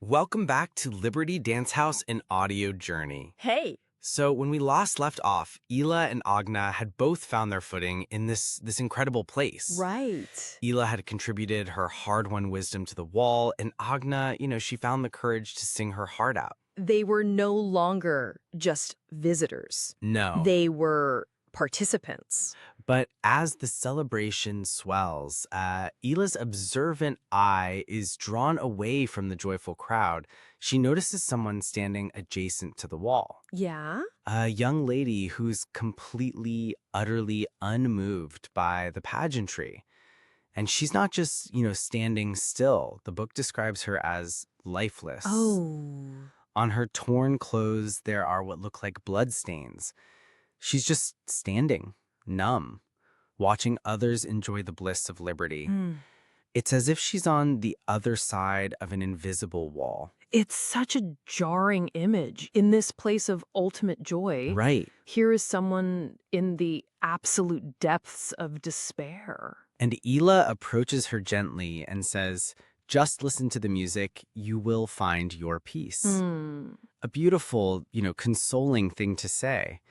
Welcome back to Liberty Dancehouse and Audio Journey. Hey. So when we left off, Ela and Agna had both found their footing in this incredible place. Right. Ela had contributed her hard-won wisdom to the wall, and Agna, she found the courage to sing her heart out. They were no longer just visitors. No. They were participants. But as the celebration swells, Ela's observant eye is drawn away from the joyful crowd. She notices someone standing adjacent to the wall. Yeah? A young lady who's completely, utterly unmoved by the pageantry. And she's not just, standing still. The book describes her as lifeless. Oh. On her torn clothes, there are what look like bloodstains. She's just standing, numb, watching others enjoy the bliss of liberty. It's as if she's on the other side of an invisible wall. It's such a jarring image in this place of ultimate joy. Right. Here is someone in the absolute depths of despair. And Ela approaches her gently and says, "Just listen to the music, you will find your peace." A beautiful, consoling thing to say.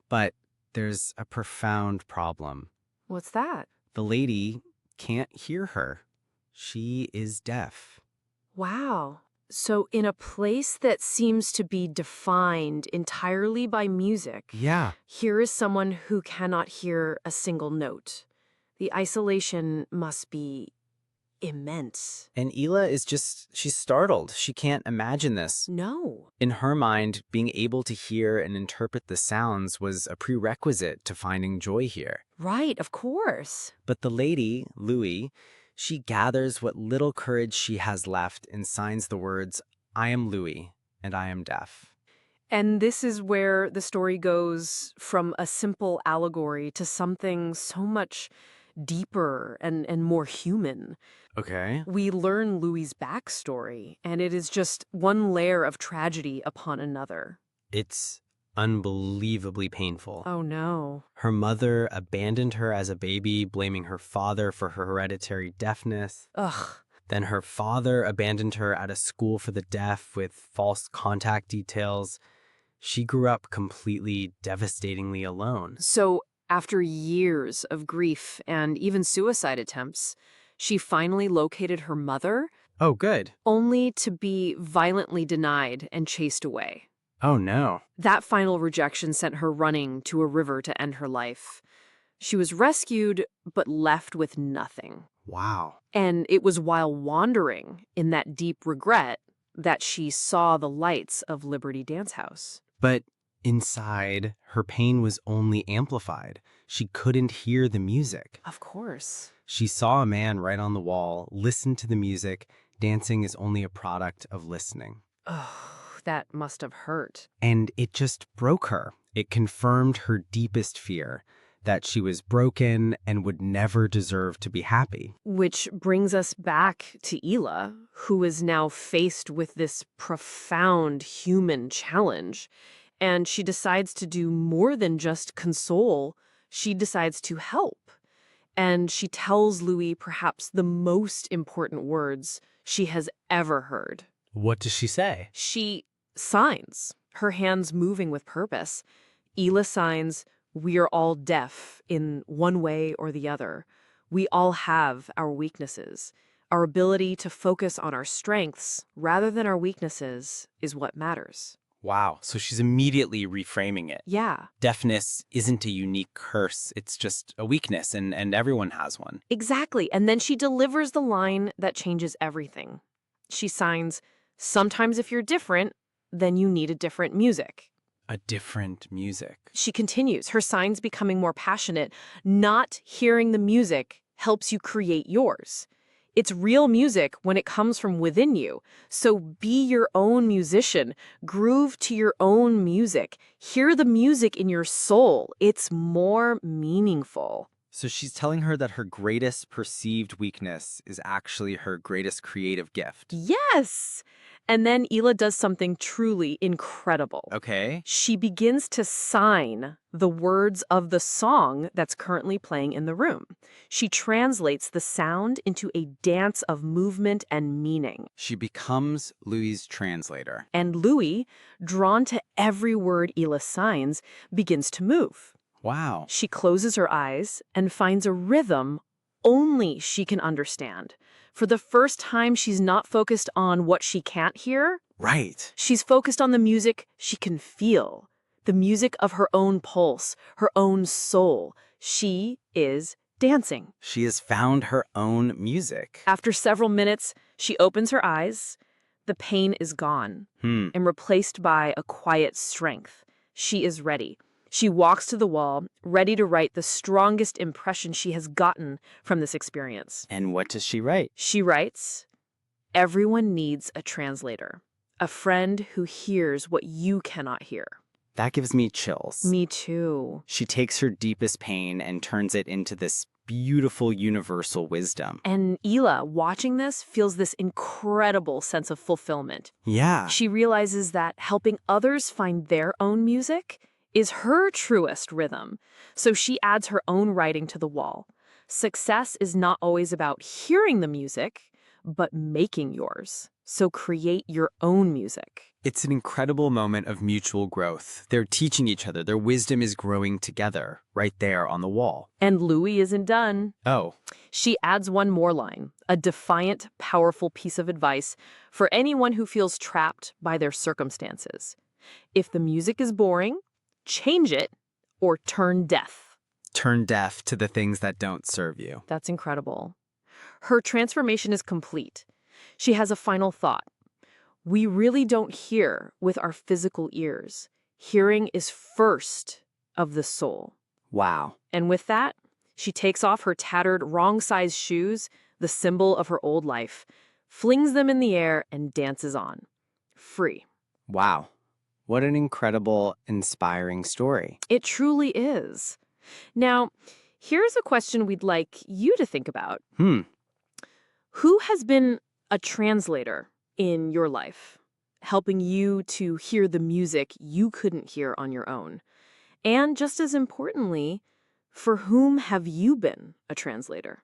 But there's a profound problem. What's that? The lady can't hear her. She is deaf. Wow. So in a place that seems to be defined entirely by music, Yeah. here is someone who cannot hear a single note. The isolation must be immense. And Ela is she's startled. She can't imagine this. No. In her mind, being able to hear and interpret the sounds was a prerequisite to finding joy here. Right, of course. But the lady, Louis, she gathers what little courage she has left and signs the words, "I am Louis, and I am deaf." And this is where the story goes from a simple allegory to something so much deeper and more human. Okay. We learn Louis's backstory, and it is just one layer of tragedy upon another. It's unbelievably painful. Oh, no. Her mother abandoned her as a baby, blaming her father for her hereditary deafness. Ugh. Then her father abandoned her at a school for the deaf with false contact details. She grew up completely, devastatingly alone. So, after years of grief and even suicide attempts, she finally located her mother, Oh, good. only to be violently denied and chased away. Oh, no. That final rejection sent her running to a river to end her life. She was rescued, but left with nothing. Wow. And it was while wandering in that deep regret that she saw the lights of Liberty Dancehouse. But inside, her pain was only amplified. She couldn't hear the music. Of course. She saw a man right on the wall, listened to the music. Dancing is only a product of listening. Oh, that must have hurt. And it just broke her. It confirmed her deepest fear, that she was broken and would never deserve to be happy. Which brings us back to Ela, who is now faced with this profound human challenge. And she decides to do more than just console. She decides to help. And she tells Louis perhaps the most important words she has ever heard. What does she say? She signs, her hands moving with purpose. Ela signs, "We are all deaf in one way or the other. We all have our weaknesses. Our ability to focus on our strengths rather than our weaknesses is what matters." Wow. So she's immediately reframing it. Yeah, Deafness isn't a unique curse. It's just a weakness, and everyone has one. exactly. And then she delivers the line that changes everything. She signs, "Sometimes if you're different, then you need a different music." A different music. She continues, her signs becoming more passionate. Not hearing the music helps you create yours. It's real music when it comes from within you. So be your own musician. Groove to your own music. Hear the music in your soul. It's more meaningful. So she's telling her that her greatest perceived weakness is actually her greatest creative gift. Yes! And then Ela does something truly incredible. Okay. She begins to sign the words of the song that's currently playing in the room. She translates the sound into a dance of movement and meaning. She becomes Louis' translator. And Louis, drawn to every word Ela signs, begins to move. Wow. She closes her eyes and finds a rhythm only she can understand. For the first time, she's not focused on what she can't hear. Right. She's focused on the music she can feel, the music of her own pulse, her own soul. She is dancing. She has found her own music. After several minutes, she opens her eyes. The pain is gone and replaced by a quiet strength. She is ready. She walks to the wall, ready to write the strongest impression she has gotten from this experience. And what does she write? She writes, "Everyone needs a translator, a friend who hears what you cannot hear." That gives me chills. Me too. She takes her deepest pain and turns it into this beautiful universal wisdom. And Ela, watching this, feels this incredible sense of fulfillment. Yeah. She realizes that helping others find their own music is her truest rhythm. So she adds her own writing to the wall. Success is not always about hearing the music, but making yours. So create your own music. It's an incredible moment of mutual growth. They're teaching each other. Their wisdom is growing together, right there on the wall. And Louis isn't done. Oh. She adds one more line, a defiant, powerful piece of advice for anyone who feels trapped by their circumstances. If the music is boring, change it or turn deaf. Turn deaf to the things that don't serve you. That's incredible. Her transformation is complete. She has a final thought. We really don't hear with our physical ears. Hearing is first of the soul. Wow. And with that, she takes off her tattered, wrong-sized shoes, the symbol of her old life, flings them in the air, and dances on. Free. Wow. What an incredible, inspiring story. It truly is. Now, here's a question we'd like you to think about. Who has been a translator in your life, helping you to hear the music you couldn't hear on your own? And just as importantly, for whom have you been a translator?